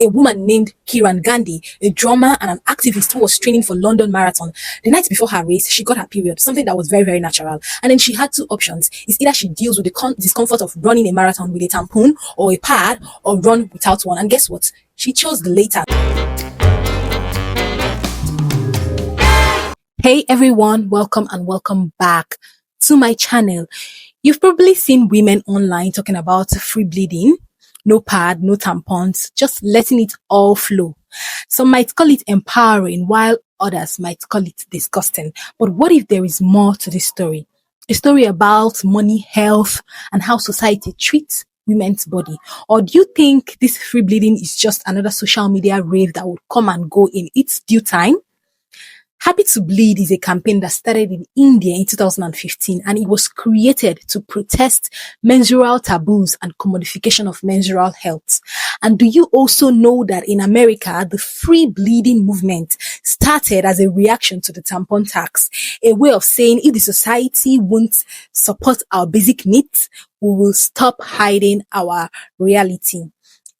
a woman named Kiran Gandhi, a drummer and an activist who was training for London Marathon. The night before her race, she got her period, something that was very, very natural. And then she had two options. It's either she deals with the discomfort of running a marathon with a tampon or a pad, or run without one. And guess what? She chose the later. Hey everyone, welcome and welcome back to my channel. You've probably seen women online talking about free bleeding, no pad, no tampons, just letting it all flow. Some might call it empowering, while others might call it disgusting. But what if there is more to this story? A story about money, health, and how society treats women's body? Or do you think this free bleeding is just another social media rave that would come and go in its due time? Happy to Bleed is a campaign that started in India in 2015, and it was created to protest menstrual taboos and commodification of menstrual health. And do you also know that in America, the free bleeding movement started as a reaction to the tampon tax, a way of saying if the society won't support our basic needs, we will stop hiding our reality.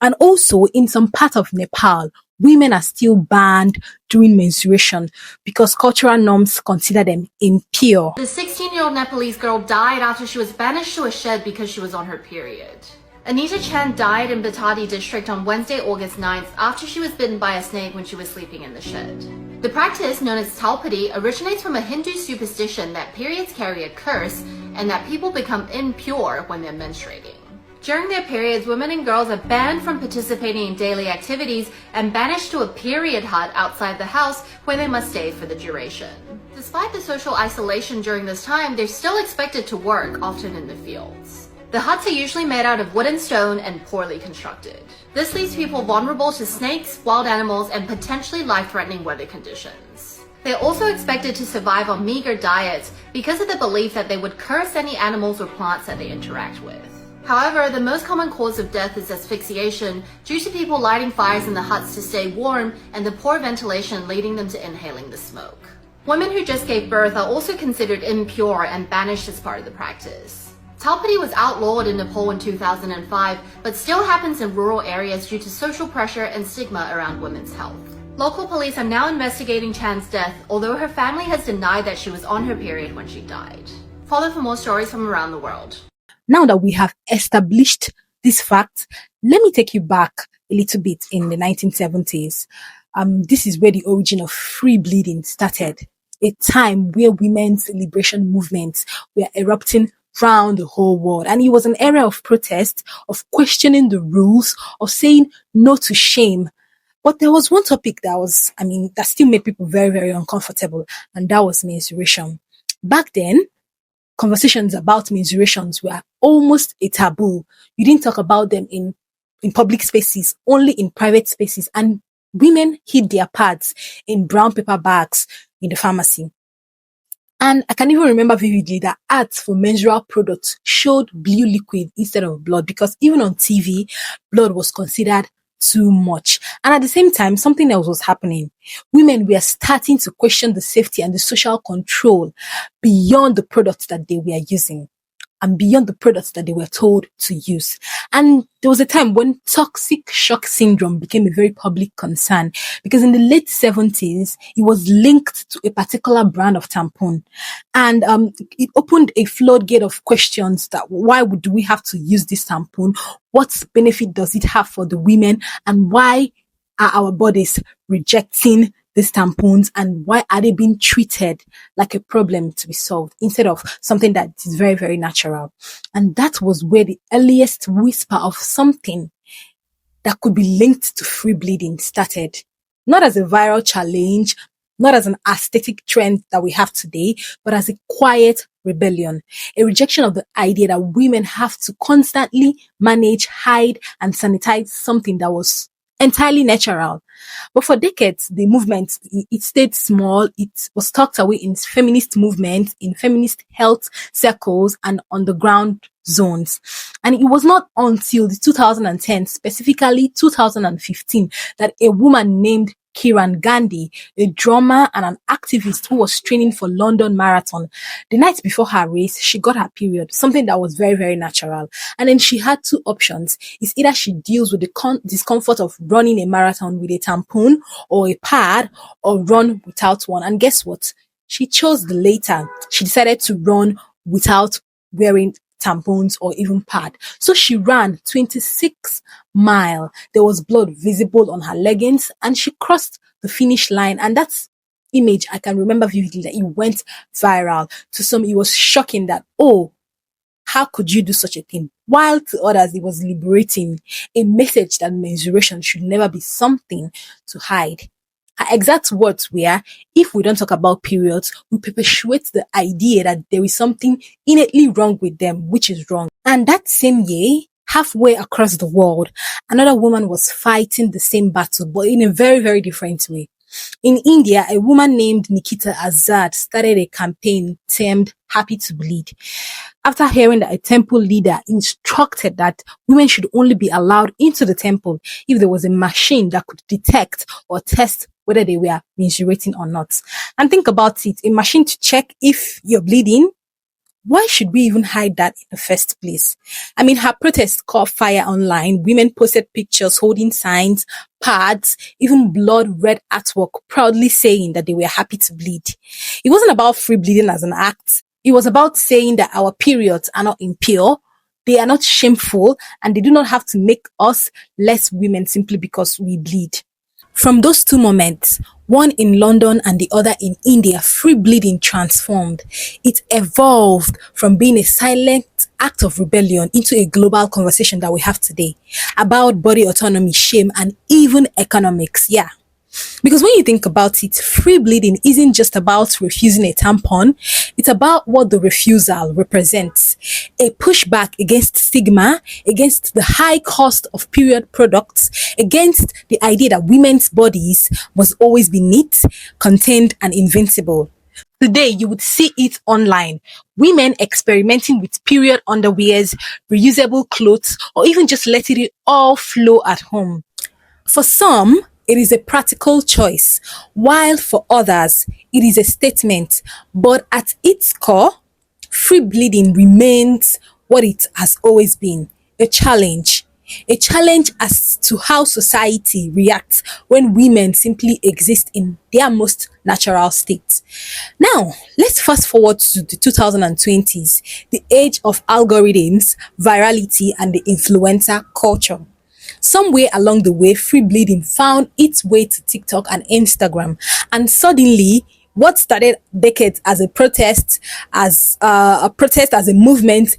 And also in some part of Nepal, women are still banned during menstruation because cultural norms consider them impure. The 16-year-old Nepalese girl died after she was banished to a shed because she was on her period. Anita Chan died in Batati district on Wednesday, August 9th after she was bitten by a snake when she was sleeping in the shed. The practice, known as talpadi, originates from a Hindu superstition that periods carry a curse and that people become impure when they're menstruating. During their periods, women and girls are banned from participating in daily activities and banished to a period hut outside the house where they must stay for the duration. Despite the social isolation during this time, they're still expected to work, often in the fields. The huts are usually made out of wood and stone and poorly constructed. This leaves people vulnerable to snakes, wild animals, and potentially life-threatening weather conditions. They're also expected to survive on meager diets because of the belief that they would curse any animals or plants that they interact with. However, the most common cause of death is asphyxiation due to people lighting fires in the huts to stay warm and the poor ventilation leading them to inhaling the smoke. Women who just gave birth are also considered impure and banished as part of the practice. Talpadi was outlawed in Nepal in 2005, but still happens in rural areas due to social pressure and stigma around women's health. Local police are now investigating Chan's death, although her family has denied that she was on her period when she died. Follow for more stories from around the world. Now that we have established this fact, let me take you back a little bit in the 1970s. This is where the origin of free bleeding started, a time where women's liberation movements were erupting around the whole world. And it was an era of protest, of questioning the rules, of saying no to shame. But there was one topic that still made people very, very uncomfortable, and that was menstruation. Back then, conversations about menstruations were almost a taboo. You didn't talk about them in public spaces, only in private spaces. And women hid their pads in brown paper bags in the pharmacy. And I can even remember vividly that ads for menstrual products showed blue liquid instead of blood, because even on TV, blood was considered too much. And at the same time, something else was happening. Women were starting to question the safety and the social control beyond the products that they were using and beyond the products that they were told to use. And there was a time when toxic shock syndrome became a very public concern, because in the late 70s, it was linked to a particular brand of tampon. And it opened a floodgate of questions that why do we have to use this tampon? What benefit does it have for the women? And why are our bodies rejecting these tampons, and why are they being treated like a problem to be solved instead of something that is very, very natural? And that was where the earliest whisper of something that could be linked to free bleeding started. Not as a viral challenge, not as an aesthetic trend that we have today, but as a quiet rebellion, a rejection of the idea that women have to constantly manage, hide, and sanitize something that was entirely natural. But for decades, the movement, it stayed small. It was tucked away in feminist movements, in feminist health circles, and underground zones. And it was not until the 2010, specifically 2015, that a woman named Kiran Gandhi, a drummer and an activist who was training for London Marathon. The night before her race, she got her period, something that was very, very natural. And then she had two options. It's either she deals with the discomfort of running a marathon with a tampon or a pad, or run without one. And guess what? She chose the later. She decided to run without wearing tampons or even pad. So she ran 26 mile. There was blood visible on her leggings and she crossed the finish line. And that's image I can remember vividly that it went viral. To some, it was shocking that, oh, how could you do such a thing? While to others, it was liberating, a message that menstruation should never be something to hide. Her exact words were, if we don't talk about periods, we perpetuate the idea that there is something innately wrong with them, which is wrong. And that same year, halfway across the world, another woman was fighting the same battle, but in a very, very different way. In India, a woman named Nikita Azad started a campaign termed Happy to Bleed. After hearing that a temple leader instructed that women should only be allowed into the temple if there was a machine that could detect or test whether they were menstruating or not. And think about it, a machine to check if you're bleeding. Why should we even hide that in the first place? I mean, her protest caught fire online. Women posted pictures holding signs, pads, even blood red artwork, proudly saying that they were happy to bleed. It wasn't about free bleeding as an act. It was about saying that our periods are not impure, they are not shameful, and they do not have to make us less women simply because we bleed. From those two moments, one in London and the other in India, free bleeding transformed. It evolved from being a silent act of rebellion into a global conversation that we have today about body autonomy, shame, and even economics. Yeah. Because when you think about it, free bleeding isn't just about refusing a tampon, it's about what the refusal represents. A pushback against stigma, against the high cost of period products, against the idea that women's bodies must always be neat, contained, and invincible. Today, you would see it online. Women experimenting with period underwears, reusable clothes, or even just letting it all flow at home. For some, it is a practical choice, while for others, it is a statement. But at its core, free bleeding remains what it has always been, a challenge. A challenge as to how society reacts when women simply exist in their most natural state. Now, let's fast forward to the 2020s, the age of algorithms, virality, and the influencer culture. Somewhere along the way, free bleeding found its way to TikTok and Instagram, and suddenly, what started decades as a protest, as a movement,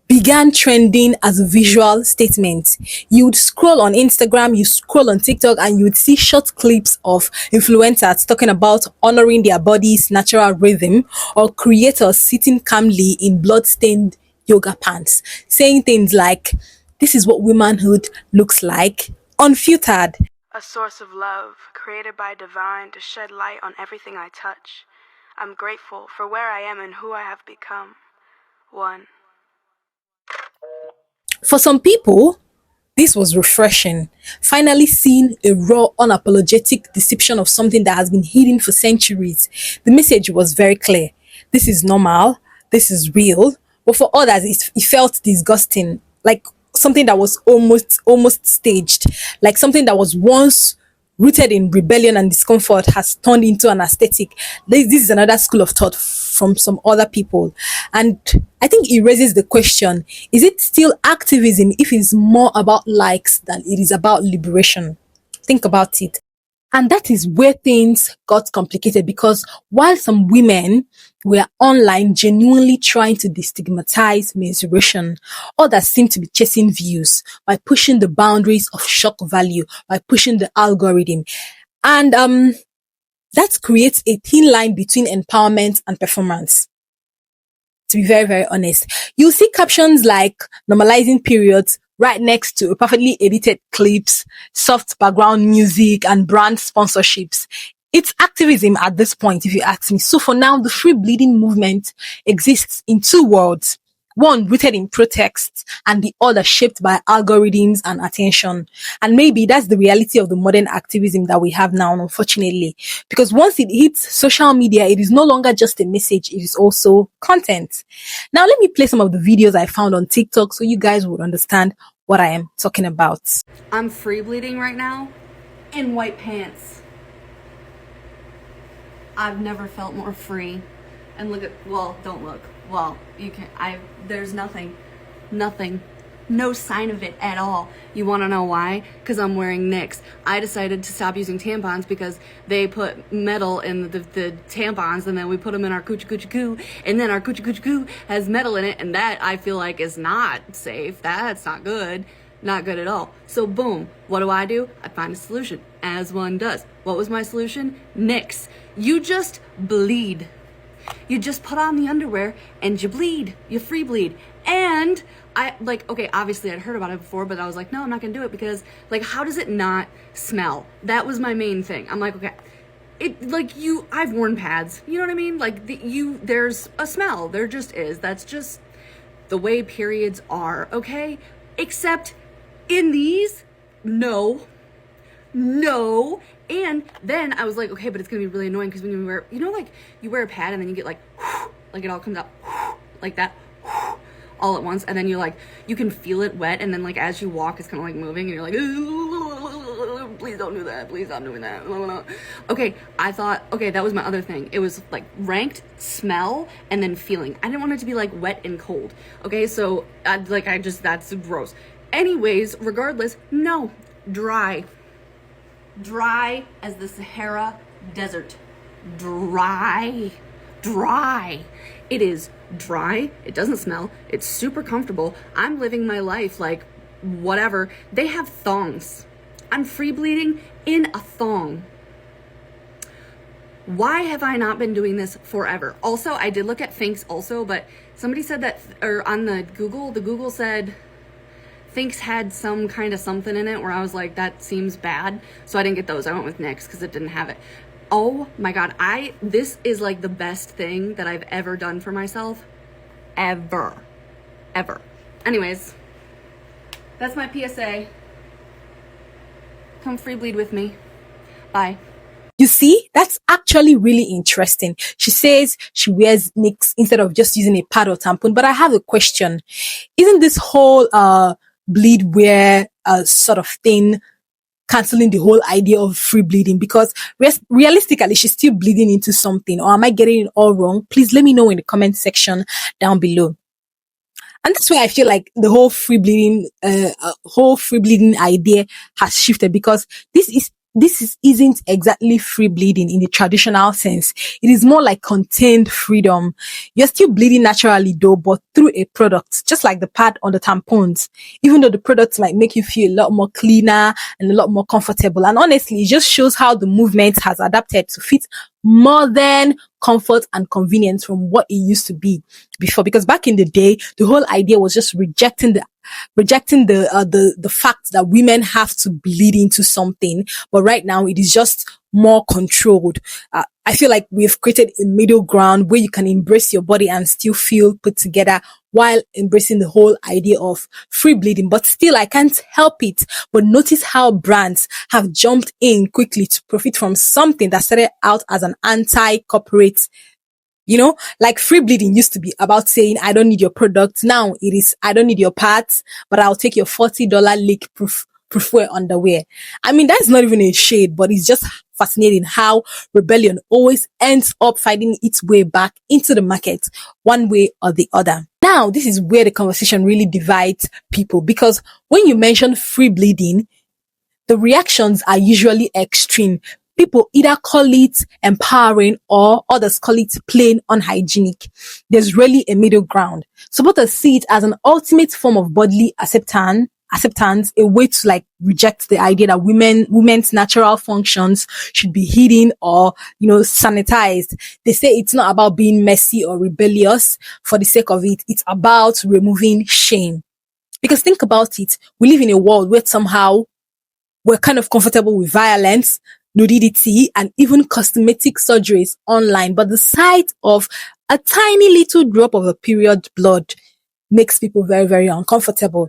began trending as a visual statement. You would scroll on Instagram, you scroll on TikTok, and you would see short clips of influencers talking about honoring their body's natural rhythm, or creators sitting calmly in blood-stained yoga pants, saying things like, this is what womanhood looks like, unfiltered. A source of love, created by divine to shed light on everything I touch. I'm grateful for where I am and who I have become. One. For some people, this was refreshing. Finally seeing a raw, unapologetic depiction of something that has been hidden for centuries. The message was very clear. This is normal. This is real. But for others, it felt disgusting. Like something that was almost staged. Like something that was once rooted in rebellion and discomfort has turned into an aesthetic. This is another school of thought from some other people. And I think it raises the question, is it still activism if it's more about likes than it is about liberation? Think about it. And that is where things got complicated, because while some women were online genuinely trying to destigmatize menstruation, others seem to be chasing views by pushing the boundaries of shock value, by pushing the algorithm. And that creates a thin line between empowerment and performance. To be very, very honest, you'll see captions like normalizing periods right next to perfectly edited clips, soft background music, and brand sponsorships. It's activism at this point, if you ask me. So for now, the free bleeding movement exists in two worlds: One rooted in protest and the other shaped by algorithms and attention. And maybe that's the reality of the modern activism that we have now, unfortunately. Because once it hits social media, it is no longer just a message, it is also content. Now, let me play some of the videos I found on TikTok so you guys would understand what I am talking about. I'm free bleeding right now in white pants. I've never felt more free. And look at, well, don't look. Well, you can, there's nothing, no sign of it at all. You want to know why? Because I'm wearing NYX. I decided to stop using tampons because they put metal in the tampons, and then we put them in our coochie coochie coo, and then our coochie coochie coo has metal in it, and that I feel like is not safe. That's not good. Not good at all. So boom, what do? I find a solution, as one does. What was my solution? NYX. You just bleed. You just put on the underwear and you bleed. You free bleed. And I, like, okay, obviously I'd heard about it before, but I was like, no, I'm not gonna do it because, like, how does it not smell? That was my main thing. I'm like, okay, it, like, I've worn pads, you know what I mean? Like, there's a smell. There just is. That's just the way periods are, okay? Except in these, no. And then I was like, okay, but it's gonna be really annoying because when you wear, you know, like you wear a pad and then you get like it all comes out like that all at once, and then you can feel it wet, and then like as you walk it's kind of like moving, and you're like, please don't do that, please stop doing that. Okay, I thought, okay, that was my other thing. It was like ranked smell and then feeling. I didn't want it to be like wet and cold. Okay, so that's gross. Anyways, regardless, no, dry as the Sahara Desert. Dry. It is dry. It doesn't smell. It's super comfortable. I'm living my life like whatever. They have thongs. I'm free bleeding in a thong. Why have I not been doing this forever? Also, I did look at Thinks also, but somebody said that, or on the Google said Thinks had some kind of something in it where I was like, that seems bad. So I didn't get those. I went with NYX because it didn't have it. Oh my God. This is like the best thing that I've ever done for myself. Ever. Anyways, that's my PSA. Come free bleed with me. Bye. You see, that's actually really interesting. She says she wears NYX instead of just using a pad or tampon. But I have a question. Isn't this whole bleed wear sort of thing canceling the whole idea of free bleeding? Because realistically she's still bleeding into something, or am I getting it all wrong? Please let me know in the comment section down below. And that's why I feel like the whole free bleeding idea has shifted, because this isn't exactly free bleeding in the traditional sense. It is more like contained freedom. You're still bleeding naturally though, but through a product, just like the pad on the tampons, even though the products might make you feel a lot more cleaner and a lot more comfortable. And honestly, it just shows how the movement has adapted to fit modern comfort and convenience from what it used to be before. Because back in the day, the whole idea was just rejecting the fact that women have to bleed into something. But right now it is just more controlled. I feel like we've created a middle ground where you can embrace your body and still feel put together while embracing the whole idea of free bleeding. But still, I can't help it but notice how brands have jumped in quickly to profit from something that started out as an anti-corporate. You know, like free bleeding used to be about saying, I don't need your product. Now it is, I don't need your parts, but I'll take your $40 leak proof wear underwear. I mean, that's not even a shade, but it's just fascinating how rebellion always ends up finding its way back into the market one way or the other. Now, this is where the conversation really divides people, because when you mention free bleeding, the reactions are usually extreme. People either call it empowering or others call it plain unhygienic. There's really a middle ground. Supporters see it as an ultimate form of bodily acceptance, a way to like reject the idea that women's natural functions should be hidden or, sanitized. They say it's not about being messy or rebellious for the sake of it. It's about removing shame. Because think about it. We live in a world where somehow we're kind of comfortable with violence, nudity, and even cosmetic surgeries online. But the sight of a tiny little drop of a period blood makes people very, very uncomfortable.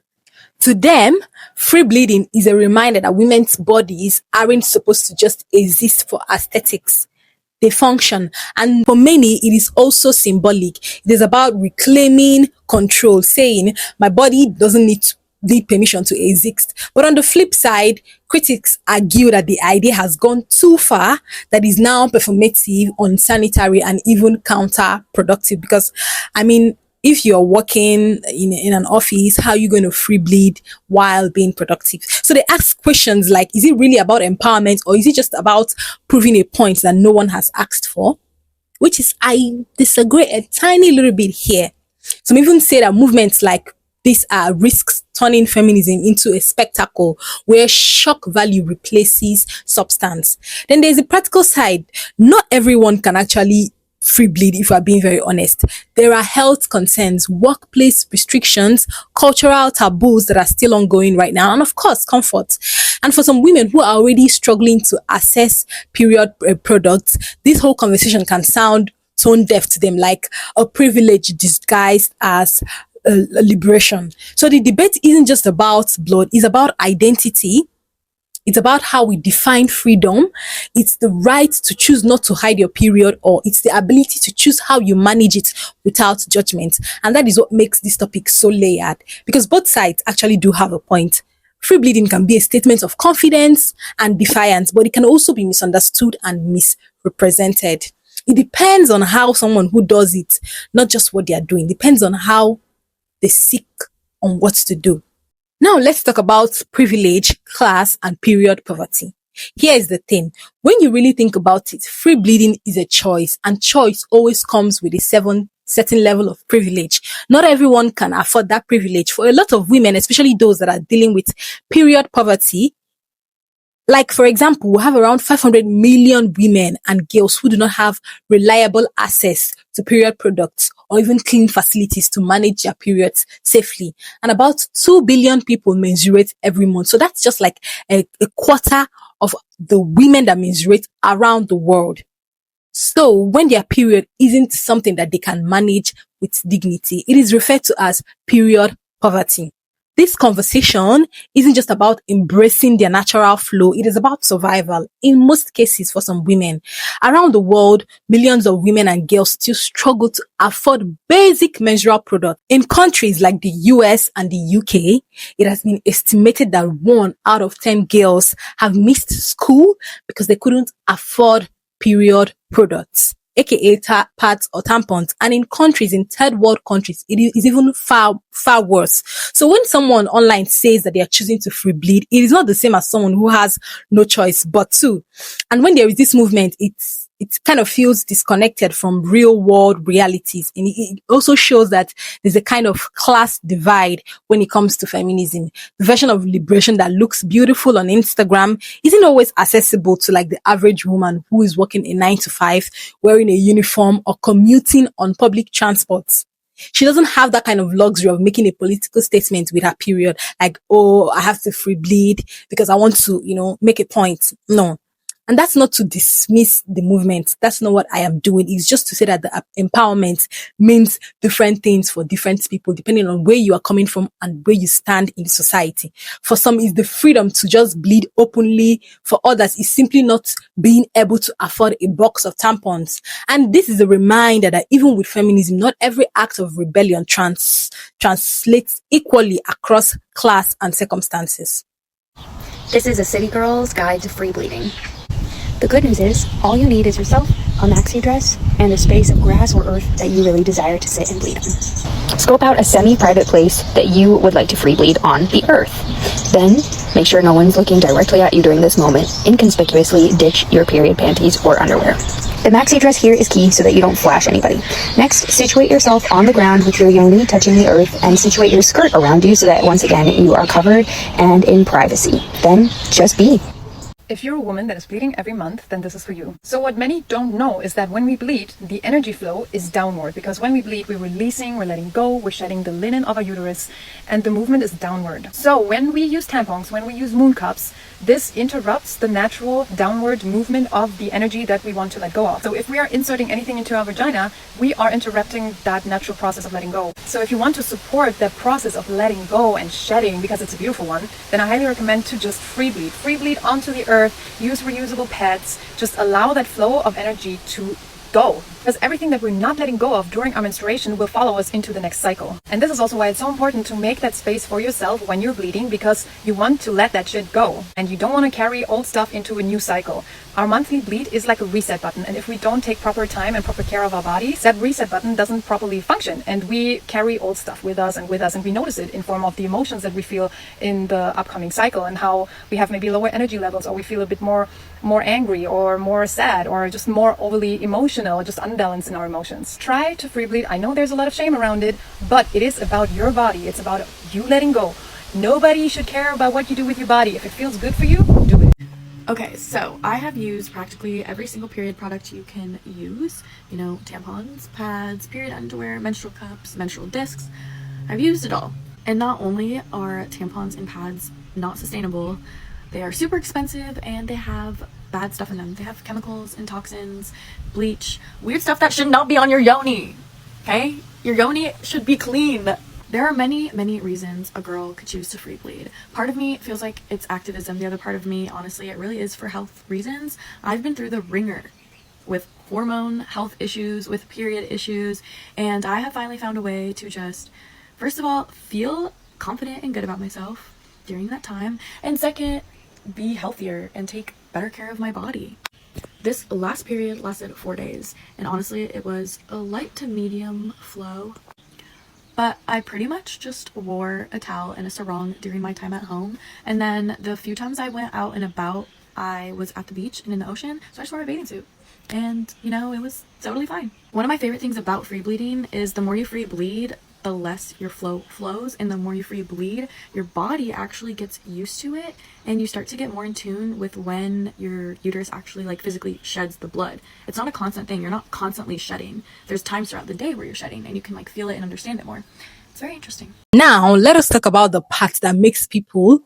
To them, free bleeding is a reminder that women's bodies aren't supposed to just exist for aesthetics. They function. And for many, it is also symbolic. It is about reclaiming control, saying, my body doesn't need permission to exist. But on the flip side, critics argue that the idea has gone too far, that is now performative, unsanitary, and even counterproductive. Because, I mean, if you're working in an office, how are you going to free bleed while being productive? So they ask questions like, is it really about empowerment, or is it just about proving a point that no one has asked for? Which is, I disagree a tiny little bit here. Some even say that movements like this are risks turning feminism into a spectacle where shock value replaces substance. Then there's the practical side. Not everyone can actually free bleed, if we're being very honest. There are health concerns, workplace restrictions, cultural taboos that are still ongoing right now, and of course, comfort. And for some women who are already struggling to access period products, this whole conversation can sound tone deaf to them, like a privilege disguised as a liberation. So the debate isn't just about blood, it's about identity. It's about how we define freedom. It's the right to choose not to hide your period, or it's the ability to choose how you manage it without judgment. And that is what makes this topic so layered, because both sides actually do have a point. Free bleeding can be a statement of confidence and defiance, but it can also be misunderstood and misrepresented. It depends on how someone who does it, not just what they are doing, depends on how they seek on what to do. Now let's talk about privilege, class, and period poverty. Here is the thing. When you really think about it, free bleeding is a choice, and choice always comes with a certain level of privilege. Not everyone can afford that privilege. For a lot of women, especially those that are dealing with period poverty, like, for example, we have around 500 million women and girls who do not have reliable access to period products or even clean facilities to manage their periods safely. And about 2 billion people menstruate every month. So that's just like a quarter of the women that menstruate around the world. So when their period isn't something that they can manage with dignity, it is referred to as period poverty. This conversation isn't just about embracing their natural flow. It is about survival. In most cases, for some women around the world, millions of women and girls still struggle to afford basic menstrual products. In countries like the US and the UK, it has been estimated that 1 out of 10 girls have missed school because they couldn't afford period products, aka pads or tampons. And in third world countries, it is even far worse. So when someone online says that they are choosing to free bleed, it is not the same as someone who has no choice but to. And when there is this movement, it kind of feels disconnected from real world realities. And it also shows that there's a kind of class divide when it comes to feminism. The version of liberation that looks beautiful on Instagram isn't always accessible to like the average woman who is working a 9 to 5, wearing a uniform, or commuting on public transport. She doesn't have that kind of luxury of making a political statement with her period, like, oh, I have to free bleed because I want to, make a point. No. And that's not to dismiss the movement. That's not what I am doing. It's just to say that the empowerment means different things for different people, depending on where you are coming from and where you stand in society. For some, it's the freedom to just bleed openly. For others, it's simply not being able to afford a box of tampons. And this is a reminder that even with feminism, not every act of rebellion translates equally across class and circumstances. This is a city girl's guide to free bleeding. The good news is, all you need is yourself, a maxi dress, and a space of grass or earth that you really desire to sit and bleed on. Scope out a semi-private place that you would like to free bleed on the earth. Then, make sure no one's looking directly at you during this moment. Inconspicuously ditch your period panties or underwear. The maxi dress here is key so that you don't flash anybody. Next, situate yourself on the ground with your yoni touching the earth, and situate your skirt around you so that once again you are covered and in privacy. Then, just be. If you're a woman that is bleeding every month, then this is for you. So what many don't know is that when we bleed, the energy flow is downward, because when we bleed, we're releasing, we're letting go, we're shedding the linen of our uterus, and the movement is downward. So when we use tampons, when we use moon cups, this interrupts the natural downward movement of the energy that we want to let go of. So if we are inserting anything into our vagina, we are interrupting that natural process of letting go. So if you want to support that process of letting go and shedding, because it's a beautiful one, then I highly recommend to just free bleed. Free bleed onto the earth, use reusable pads, just allow that flow of energy to go, because everything that we're not letting go of during our menstruation will follow us into the next cycle. And this is also why it's so important to make that space for yourself when you're bleeding, because you want to let that shit go and you don't want to carry old stuff into a new cycle. Our monthly bleed is like a reset button, and if we don't take proper time and proper care of our bodies, that reset button doesn't properly function, and we carry old stuff with us, and we notice it in form of the emotions that we feel in the upcoming cycle, and how we have maybe lower energy levels, or we feel a bit more angry or more sad or just more overly emotional, just unbalanced in our emotions. Try to free bleed. I know there's a lot of shame around it, but it is about your body. It's about you letting go. Nobody should care about what you do with your body. If it feels good for you, do it. Okay, so I have used practically every single period product you can use. You know, tampons, pads, period underwear, menstrual cups, menstrual discs. I've used it all. And not only are tampons and pads not sustainable, they are super expensive and they have bad stuff in them. They have chemicals and toxins, bleach, weird stuff that should not be on your yoni. Okay? Your yoni should be clean. There are many, many reasons a girl could choose to free bleed. Part of me feels like it's activism. The other part of me, honestly, it really is for health reasons. I've been through the ringer with hormone health issues, with period issues, and I have finally found a way to just, first of all, feel confident and good about myself during that time, and second, be healthier and take better care of my body. This last period lasted 4 days, and honestly, it was a light to medium flow. But I pretty much just wore a towel and a sarong during my time at home. And then the few times I went out and about, I was at the beach and in the ocean. So I just wore a bathing suit. And, you know, it was totally fine. One of my favorite things about free bleeding is the more you free bleed, the less your flow flows. And the more you free bleed, your body actually gets used to it. And you start to get more in tune with when your uterus actually like physically sheds the blood. It's not a constant thing. You're not constantly shedding. There's times throughout the day where you're shedding and you can like feel it and understand it more. It's very interesting. Now, let us talk about the part that makes people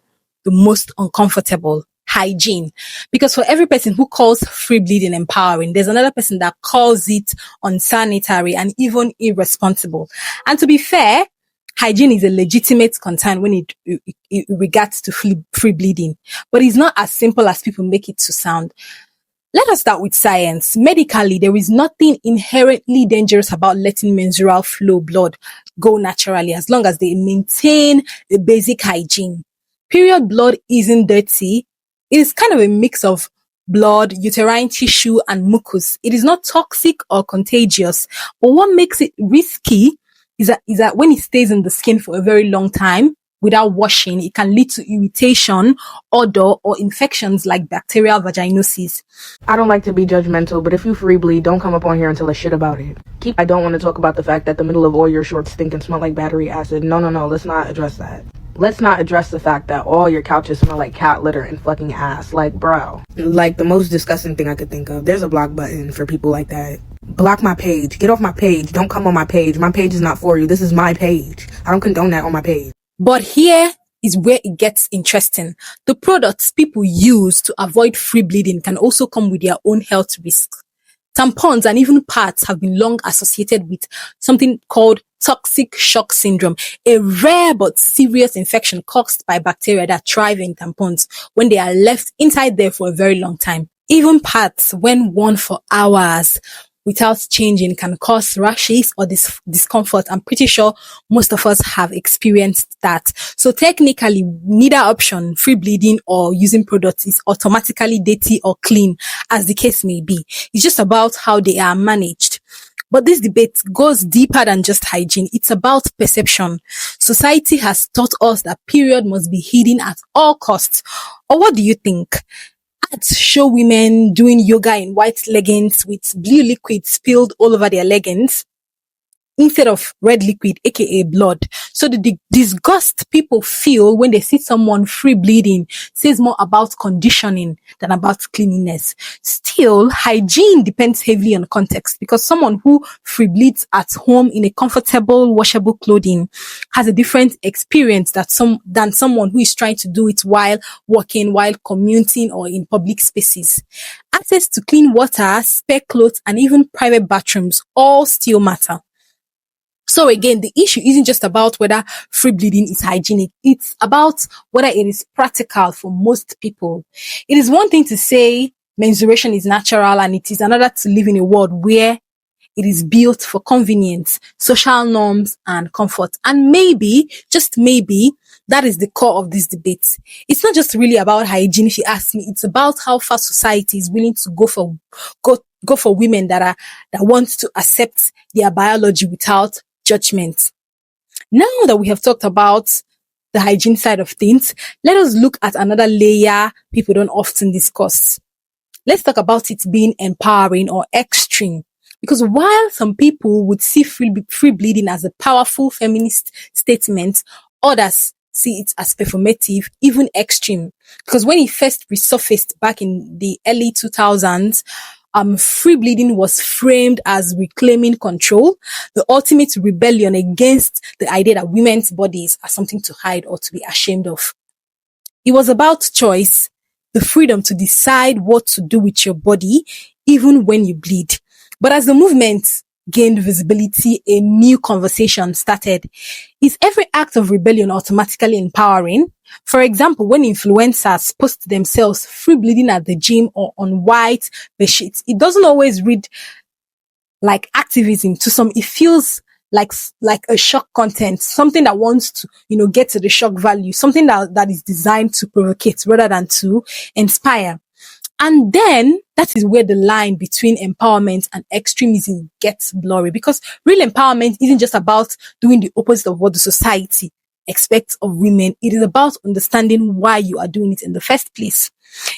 the most uncomfortable. Hygiene. Because for every person who calls free bleeding empowering, there's another person that calls it unsanitary and even irresponsible. And to be fair, hygiene is a legitimate concern when it regards to free bleeding, but it's not as simple as people make it to sound. Let us start with science. Medically, there is nothing inherently dangerous about letting menstrual flow blood go naturally as long as they maintain the basic hygiene. Period blood isn't dirty. It is kind of a mix of blood, uterine tissue, and mucus. It is not toxic or contagious, but what makes it risky is that when it stays in the skin for a very long time without washing, it can lead to irritation, odor, or infections like bacterial vaginosis. I don't like to be judgmental, but if you free bleed, don't come up on here and tell us shit about it. I don't want to talk about the fact that the middle of all your shorts stink and smell like battery acid. No, let's not address that. Let's not address the fact that all your couches smell like cat litter and fucking ass. Like, bro. Like, the most disgusting thing I could think of. There's a block button for people like that. Block my page. Get off my page. Don't come on my page. My page is not for you. This is my page. I don't condone that on my page. But here is where it gets interesting. The products people use to avoid free bleeding can also come with their own health risks. Tampons and even pads have been long associated with something called toxic shock syndrome, a rare but serious infection caused by bacteria that thrive in tampons when they are left inside there for a very long time. Even pads, when worn for hours without changing, can cause rashes or discomfort. I'm pretty sure most of us have experienced that. So technically, neither option, free bleeding or using products, is automatically dirty or clean, as the case may be. It's just about how they are managed. But this debate goes deeper than just hygiene. It's about perception. Society has taught us that period must be hidden at all costs. Or what do you think? Ads show women doing yoga in white leggings with blue liquid spilled all over their leggings. instead of red liquid, aka blood. So the disgust people feel when they see someone free bleeding says more about conditioning than about cleanliness. Still, hygiene depends heavily on context, because someone who free bleeds at home in a comfortable, washable clothing has a different experience than someone who is trying to do it while working, while commuting, or in public spaces. Access to clean water, spare clothes, and even private bathrooms all still matter. So again, the issue isn't just about whether free bleeding is hygienic. It's about whether it is practical for most people. It is one thing to say menstruation is natural, and it is another to live in a world where it is built for convenience, social norms, and comfort. And maybe, just maybe, that is the core of this debate. It's not just really about hygiene, if you ask me. It's about how far society is willing to go for women that want to accept their biology without judgment. Now that we have talked about the hygiene side of things, let us look at another layer people don't often discuss. Let's talk about it being empowering or extreme. Because while some people would see free bleeding as a powerful feminist statement, others see it as performative, even extreme. Because when it first resurfaced back in the early 2000s, free bleeding was framed as reclaiming control, the ultimate rebellion against the idea that women's bodies are something to hide or to be ashamed of. It was about choice, the freedom to decide what to do with your body, even when you bleed. But as the movement gained visibility, a new conversation started. Is every act of rebellion automatically empowering? For example, when influencers post themselves free bleeding at the gym or on white bedsheets, it doesn't always read like activism. To some, it feels like a shock content, something that wants to, get to the shock value, something that is designed to provocate rather than to inspire. And then that is where the line between empowerment and extremism gets blurry, because real empowerment isn't just about doing the opposite of what the society expects of women. It is about understanding why you are doing it in the first place.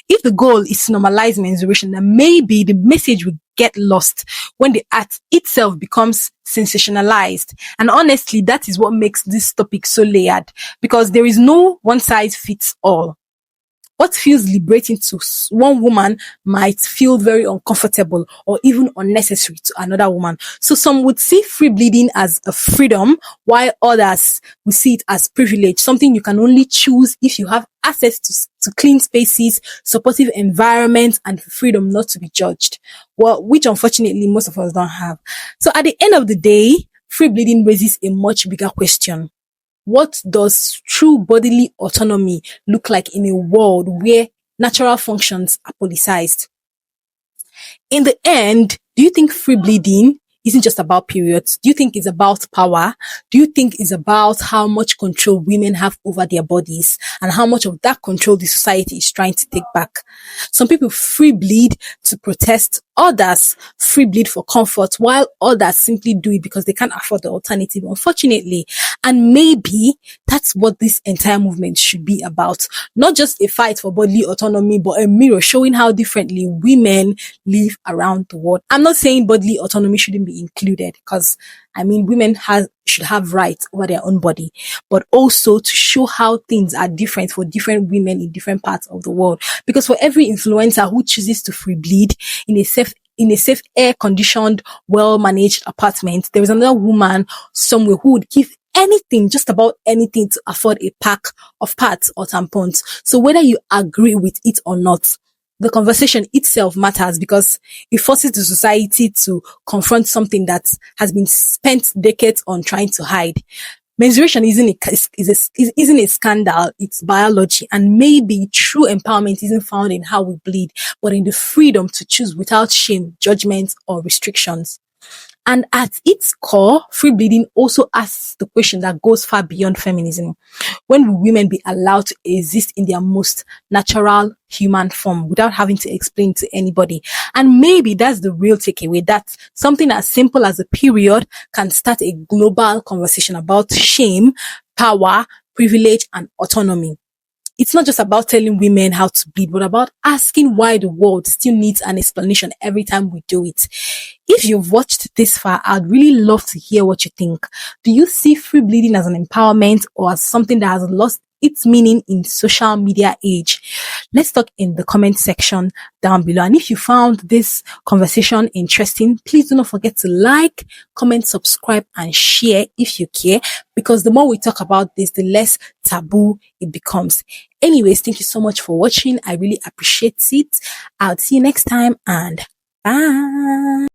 If the goal is to normalize menstruation, then maybe the message will get lost when the act itself becomes sensationalized. And honestly, that is what makes this topic so layered, because there is no one size fits all. What feels liberating to one woman might feel very uncomfortable or even unnecessary to another woman. So some would see free bleeding as a freedom, while others will see it as privilege, something you can only choose if you have access to clean spaces, supportive environments, and freedom not to be judged. Well, which unfortunately most of us don't have. So at the end of the day, free bleeding raises a much bigger question. What does true bodily autonomy look like in a world where natural functions are politicized? In the end, do you think free bleeding isn't just about periods? Do you think it's about power? Do you think it's about how much control women have over their bodies and how much of that control the society is trying to take back? Some people free bleed to protest, others free bleed for comfort, while others simply do it because they can't afford the alternative, unfortunately. And maybe that's what this entire movement should be about. Not just a fight for bodily autonomy, but a mirror showing how differently women live around the world. I'm not saying bodily autonomy shouldn't be included, because women should have rights over their own body, but also to show how things are different for different women in different parts of the world. Because for every influencer who chooses to free bleed in a safe, air-conditioned, well-managed apartment, there is another woman somewhere who would give anything, just about anything, to afford a pack of pads or tampons. So whether you agree with it or not, the conversation itself matters, because it forces the society to confront something that has been spent decades on trying to hide. Menstruation isn't a scandal, it's biology, and maybe true empowerment isn't found in how we bleed, but in the freedom to choose without shame, judgment, or restrictions. And at its core, free bleeding also asks the question that goes far beyond feminism. When will women be allowed to exist in their most natural human form without having to explain to anybody? And maybe that's the real takeaway, that something as simple as a period can start a global conversation about shame, power, privilege, and autonomy. it's not just about telling women how to bleed, but about asking why the world still needs an explanation every time we do it. If you've watched this far, I'd really love to hear what you think. Do you see free bleeding as an empowerment or as something that has lost its meaning in social media age? Let's talk in the comment section down below. And if you found this conversation interesting, please do not forget to like, comment, subscribe, and share if you care, because the more we talk about this, the less taboo it becomes. Anyways, thank you so much for watching. I really appreciate it. I'll see you next time, and bye.